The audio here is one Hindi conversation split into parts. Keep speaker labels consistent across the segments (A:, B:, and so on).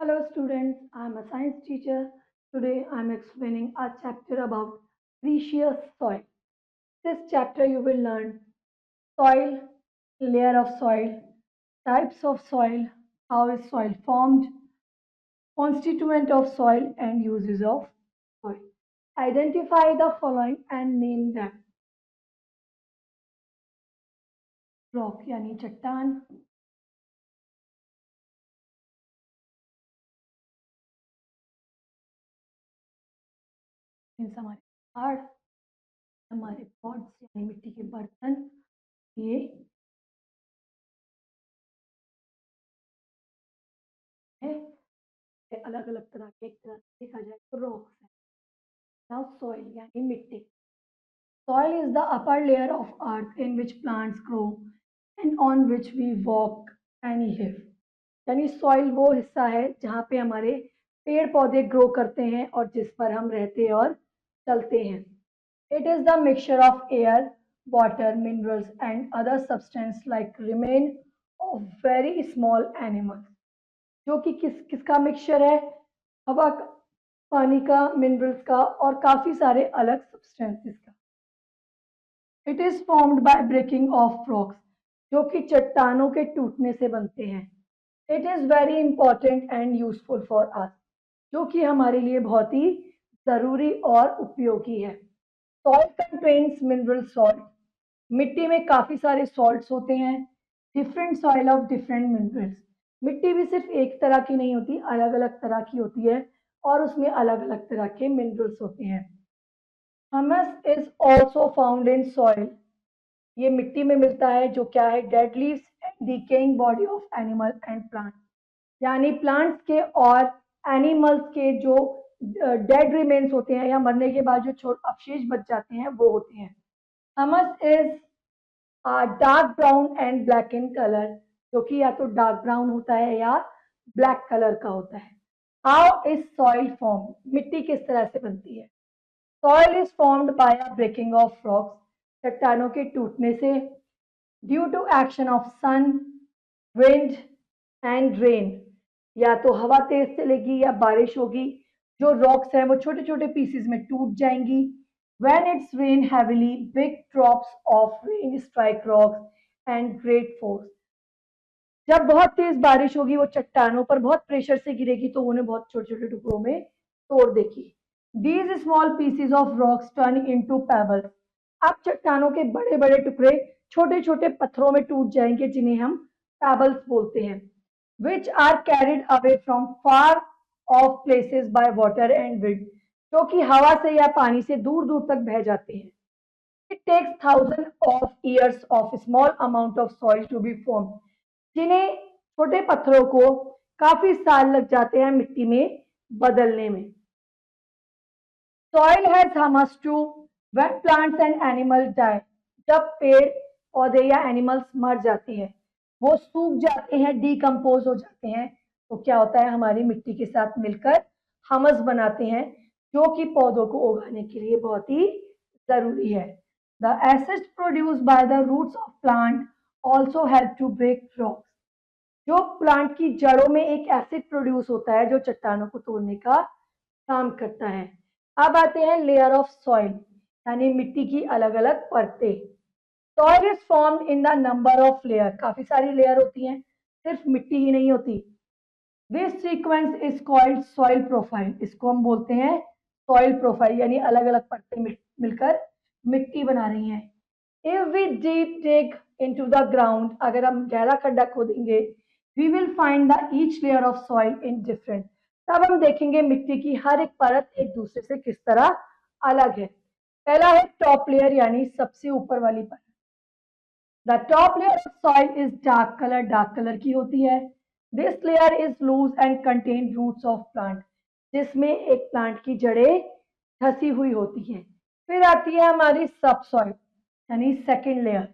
A: Hello students, I am a science teacher. Today I am explaining a chapter about precious soil. This chapter you will learn soil, layer of soil, types of soil, how is soil formed, constituent of soil and uses of soil. Identify the following and name them. Rock यानी चट्टान, हमारे पहाड़, हमारे पॉट्स यानी मिट्टी के बर्तन, ये है अलग अलग तरह के, एक तरह से देखा जाए तो रॉक्स है. नाउ सॉइल यानी मिट्टी. Soil is the upper layer of earth in which plants grow and on which we walk and live. यानी सॉइल वो हिस्सा है जहाँ पे हमारे पेड़ पौधे ग्रो करते हैं और जिस पर हम रहते और चलते हैं. It is the mixture of air, water, minerals and other substance like remain of very small animals. जो कि किसका मिक्सचर है? हवा का, पानी का, मिनरल्स का और काफी सारे अलग सब्सटेंसेस का. It is formed by breaking off rocks, जो कि चट्टानों के टूटने से बनते हैं. It is very important and useful for us, जो कि हमारे लिए बहुत ही जरूरी और उपयोगी है. Soil contains mineral salt. मिट्टी में काफी सारे सॉल्ट्स होते हैं. Different soil of different minerals. मिट्टी भी सिर्फ एक तरह की नहीं होती, अलग अलग तरह की होती है और उसमें अलग अलग तरह के मिनरल्स होते हैं. Humus is also found in soil. ये मिट्टी में मिलता है, जो क्या है? Dead leaves and decaying body of animal and plant. यानी प्लांट्स के और एनिमल्स के जो डेड रिमेन्स होते हैं या मरने के बाद जो अवशेष बच जाते हैं वो होते हैं. Humus is dark brown and black in colour, जो कि या तो डार्क ब्राउन होता है या ब्लैक कलर का होता है. How is soil form? मिट्टी किस तरह से बनती है? Soil is formed by a breaking off rocks. चट्टानों के टूटने से, due to action of sun, wind and rain. या तो हवा तेज चलेगी या बारिश होगी, जो रॉक्स हैं वो छोटे छोटे पीसेस में टूट जाएंगी. When it's rain heavily, big drops of rain strike rocks and great force. जब बहुत तेज बारिश होगी वो चट्टानों पर बहुत प्रेशर से गिरेगी तो उन्हें बहुत छोटे छोटे टुकड़ों में तोड़ देगी. These small pieces of rocks turn into pebbles. अब चट्टानों के बड़े बड़े टुकड़े छोटे छोटे पत्थरों में टूट जाएंगे, जिन्हें हम पेबल्स बोलते हैं. Which are carried away from far off places by water and wind. जो कि हवा से या पानी से दूर दूर तक बह जाते हैं. It takes thousands of years of small amount of soil to be formed. जिन्हें छोटे पत्थरों को काफी साल लग जाते हैं मिट्टी में बदलने में. Soil has humus too when plants and animals die. जब पेड़ पौधे या एनिमल्स मर जाते हैं, वो सूख जाते हैं, डिकम्पोज हो जाते हैं, तो क्या होता है? हमारी मिट्टी के साथ मिलकर हमस बनाते हैं, जो कि पौधों को उगाने के लिए बहुत ही जरूरी है. The acids produced by the roots of plant also help to break rocks. जो प्लांट की जड़ों में एक एसिड प्रोड्यूस होता है जो चट्टानों को तोड़ने का काम करता है. अब आते हैं लेयर ऑफ सॉइल, यानी मिट्टी की अलग अलग परतें. Soil is formed in the number of layer. काफी सारी लेयर होती हैं, सिर्फ मिट्टी ही नहीं होती. This sequence is called soil profile. इसको हम बोलते हैं सॉइल प्रोफाइल, यानी अलग अलग परतें मिलकर मिट्टी बना रही हैं. If we deep dig into the ground, अगर हम गहरा खड्डा खोदेंगे, we will find the each layer of soil in different. तब हम देखेंगे मिट्टी की हर एक परत एक दूसरे से किस तरह अलग है. पहला है टॉप लेयर, यानी सबसे ऊपर वाली परत. The top layer of soil is dark colour. Dark colour की होती है. This layer is loose and contain roots of plant, जिसमें एक प्लांट की जड़ें धसी हुई होती हैं. फिर आती है हमारी सब सॉइल, यानी second layer.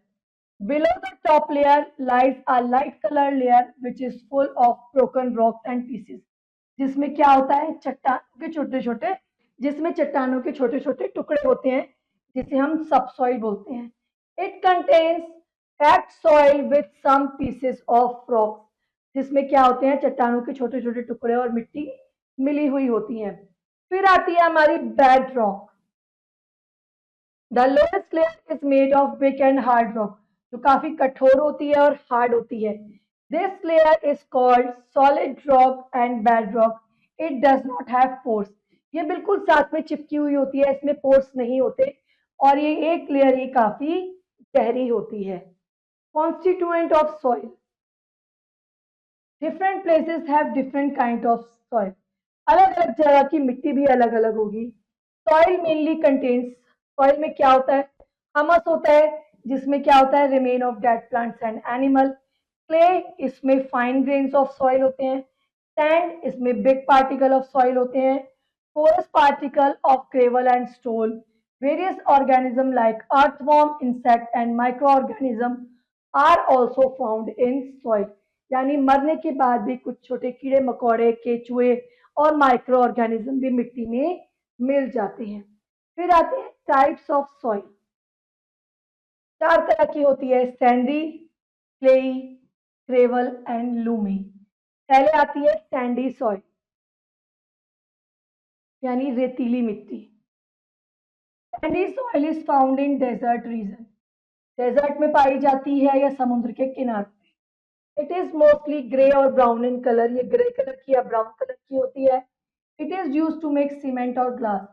A: Below the top layer lies a light colour layer which is full of broken rocks and pieces. जिसमें क्या होता है? चट्टानों के छोटे छोटे, जिसमें चट्टानों के छोटे छोटे टुकड़े होते हैं, जिसे हम सब सॉइल बोलते हैं. It contains packed soil with some pieces of rocks. जिसमें क्या होते हैं, चट्टानों के छोटे छोटे टुकड़े और मिट्टी मिली हुई होती है। फिर आती है हमारी bed rock. The lowest layer is made of brick and hard rock, जो काफी कठोर होती है और हार्ड होती है। This layer is called solid rock and bed rock. It does not have pores. ये बिल्कुल साथ में चिपकी हुई होती है, इसमें पोर्स नहीं होते, और ये एक लेयर ही काफी गहरी होती है। Constituent of soil. Different places have different kind of soil. अलग अलग जगह की मिट्टी भी अलग अलग होगी। सॉइल मेनली कंटेन्स, सॉइल में क्या होता है, हमस होता है, जिसमें क्या होता है, remain of dead plants and animal. Clay, इसमें फाइन ग्रेन्स ऑफ सॉइल होते हैं। सैंड, इसमें बिग पार्टिकल ऑफ सॉइल होते हैं। Coarse particle of gravel and stone. Various organism like earthworm, insect and micro organism are also found in soil. यानी मरने के बाद भी कुछ छोटे कीड़े मकोड़े, केचुए और माइक्रो ऑर्गेनिज्म भी मिट्टी में मिल जाते हैं। फिर आते हैं टाइप्स ऑफ सॉइल। 4 तरह की होती है, sandy, clayey, gravel and loamy. पहले आती है सैंडी सॉइल, यानी रेतीली मिट्टी। Sandy soil is found in desert region. Desert में पाई जाती है या समुद्र के किनारे पे। इट इज मोस्टली ग्रे और ब्राउन इन कलर। ये ग्रे कलर की या ब्राउन कलर की होती है। It is use to make cement और ग्लास,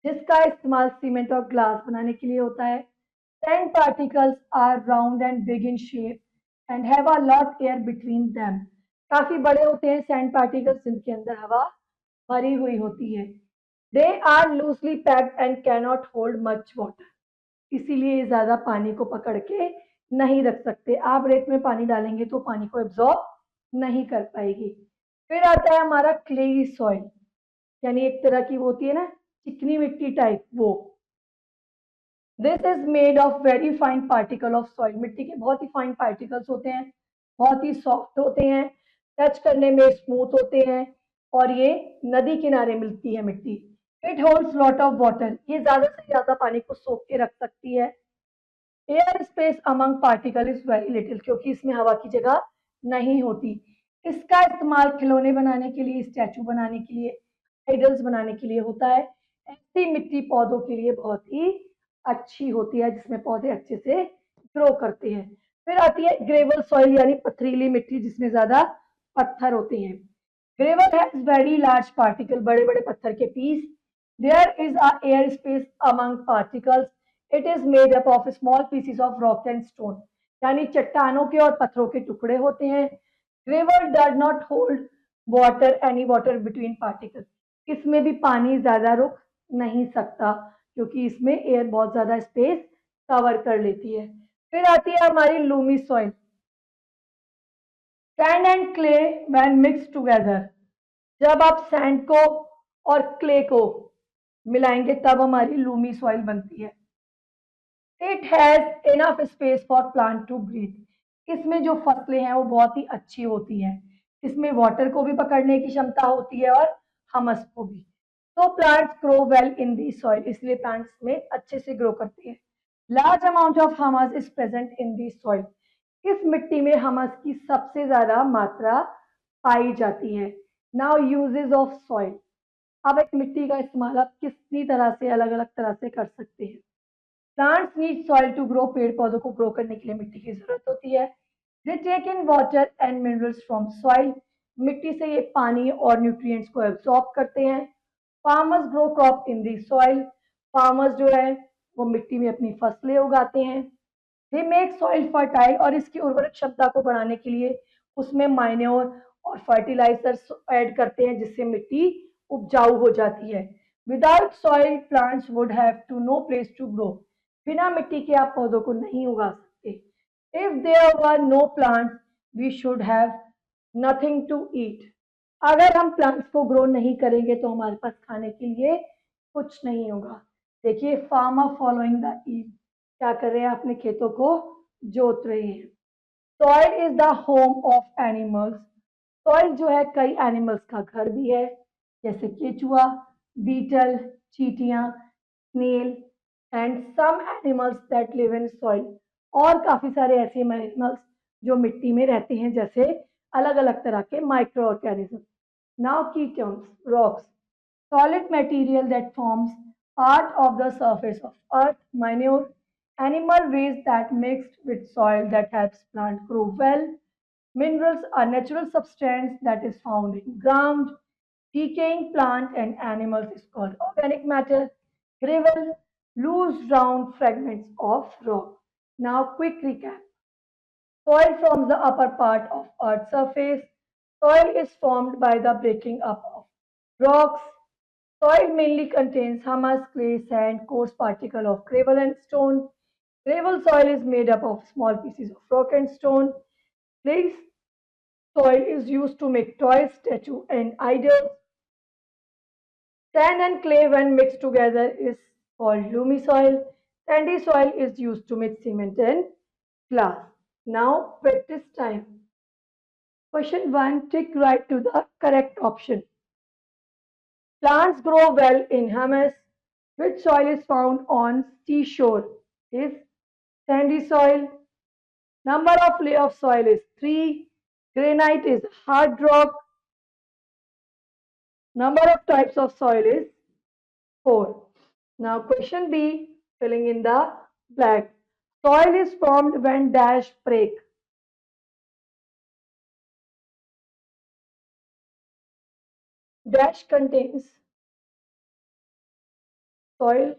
A: जिसका इस्तेमाल सीमेंट और ग्लास बनाने के लिए होता है। Sand particles are round and big in shape and have a lot air between them. काफी बड़े होते हैं सैंड पार्टिकल्स, जिनके अंदर हवा भरी हुई होती है। They are loosely packed and cannot hold much water. इसीलिए ये ज्यादा पानी को पकड़ के नहीं रख सकते। आप रेत में पानी डालेंगे तो पानी को एब्जॉर्ब नहीं कर पाएगी। फिर आता है हमारा क्लेई सॉइल, यानी एक तरह की वो होती है ना, चिकनी मिट्टी टाइप, वो। This is made of very fine particle of soil. मिट्टी के बहुत ही फाइन पार्टिकल्स होते हैं, बहुत ही सॉफ्ट होते हैं, टच करने में स्मूथ होते हैं, और ये नदी किनारे मिलती है मिट्टी। It holds lot of water. ये ज्यादा से ज्यादा पानी को सोख के रख सकती है। Air space among particle is very little, क्योंकि इसमें हवा की जगह नहीं होती। इसका इस्तेमाल खिलौने बनाने के लिए, स्टैचू बनाने के लिए, आइडल्स बनाने के लिए होता है। ऐसी मिट्टी पौधों के लिए बहुत ही अच्छी होती है, जिसमें पौधे अच्छे से ग्रो करते हैं। फिर आती है ग्रेवल सॉइल, यानी पथरीली मिट्टी जिसमें ज्यादा पत्थर होते हैं। Gravel has very large particle, बड़े बड़े पत्थर के piece. There is a air space among particles. It is made up of small pieces of rock and stone, यानी चट्टानों के और पत्थरों के टुकड़े होते हैं। Gravel does not hold water, any water between particle. इसमें भी पानी ज्यादा रुक नहीं सकता, क्योंकि इसमें एयर बहुत ज्यादा स्पेस कवर कर लेती है। फिर आती है हमारी Lumi soil. Sand and clay when mix together. जब आप सैंड को और क्ले को मिलाएंगे तब हमारी लूमी सॉइल बनती है। It has enough space for plant to breathe. इसमें जो फसलें हैं वो बहुत ही अच्छी होती हैं। इसमें वाटर को भी पकड़ने की क्षमता होती है और हमस को भी। तो plants grow well in the soil, इसलिए प्लांट्स में अच्छे से ग्रो करते हैं। Large amount of humus is present in the soil. इस मिट्टी में हमस की सबसे ज्यादा मात्रा पाई जाती है। Now uses of soil. अब एक मिट्टी का इस्तेमाल आप कितनी तरह से, अलग अलग तरह से कर सकते हैं। Plants need soil to grow. पेड़ पौधों को ग्रो करने के लिए मिट्टी की जरूरत होती है। They take in water and minerals from soil. मिट्टी से ये पानी और न्यूट्रिएंट्स को एब्सॉर्ब करते हैं। Farmers grow crop in the soil. Farmers जो है वो मिट्टी में अपनी फसलें उगाते हैं। दे मेक सॉइल फर्टाइल, और इसकी उर्वरक क्षमता को बढ़ाने के लिए उसमें माइन्योर और फर्टिलाइजर्स ऐड करते हैं, जिससे मिट्टी उपजाऊ हो जाती है। Without soil plants would have to no place to grow. बिना मिट्टी के आप पौधों को नहीं उगा सकते। If there were no plants we should have nothing to eat. अगर हम प्लांट्स को ग्रो नहीं करेंगे तो हमारे पास खाने के लिए कुछ नहीं होगा। देखिए, फार्मर फॉलोइंग द ईव, क्या कर रहे हैं, अपने खेतों को जोत रहे हैं। Soil is the home of animals. Soil जो है कई एनिमल्स का घर भी है, जैसे केचुआ, बीटल, चींटियां, snail and some animals that live in soil. और काफी सारे ऐसे एनिमल्स जो मिट्टी में रहते हैं, जैसे अलग अलग तरह के micro organism. Now ketones, rocks, solid material that forms part of the surface of earth, manure, animal waste that mixed with soil that helps plant grow well. Minerals are natural substance that is found in ground. Decaying plant and animals is called organic matter. Gravel, loose round fragments of rock. Now quick recap. Soil forms the upper part of Earth's surface. Soil is formed by the breaking up of rocks. Soil mainly contains humus, clay, sand, coarse particle of gravel and stone. Gravel soil is made up of small pieces of rock and stone. Clay soil is used to make toys, statues, and idols. Sand and clay, when mixed together, is called loamy soil. Sandy soil is used to make cement and glass. Now, practice time. Question 1. Tick right to the correct option. Plants grow well in humus. Which soil is found on seashore? Is sandy soil. Number of layer of soil is 3. Granite is hard rock. Number of types of soil is 4. Now question B, filling in the blank. Soil is formed when dash break. Dash contains soil,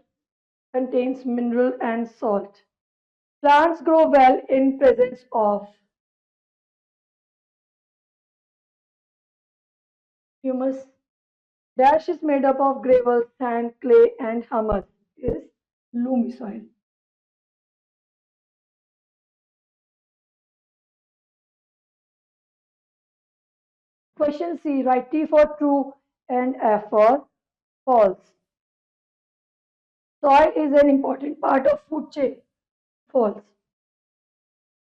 A: contains mineral and salt. Plants grow well in presence of humus. Dash is made up of gravel, sand, clay and humus. Is loamy soil. Question C, write T for true and F for false. Soil is an important part of food chain. False.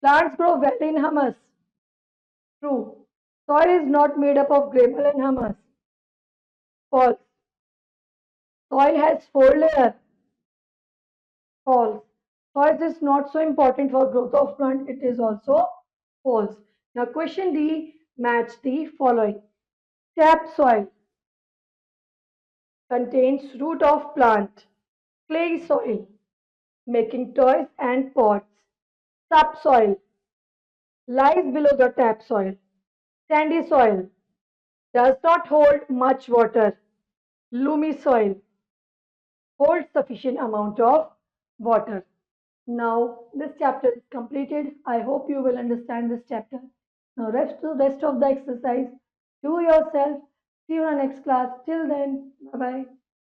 A: Plants grow well in humus. True. Soil is not made up of gravel and humus. False. Soil has 4 layers. False. Soil is not so important for growth of plant. It is also false. Now question D, match the following. Tap soil contains root of plant. Clay soil making toys and pots. Subsoil lies below the tap soil. Sandy soil does not hold much water. Loamy soil holds sufficient amount of water. Now this chapter is completed. I hope you will understand this chapter. Now rest of the exercise do yourself. See you in the next class. Till then, bye bye.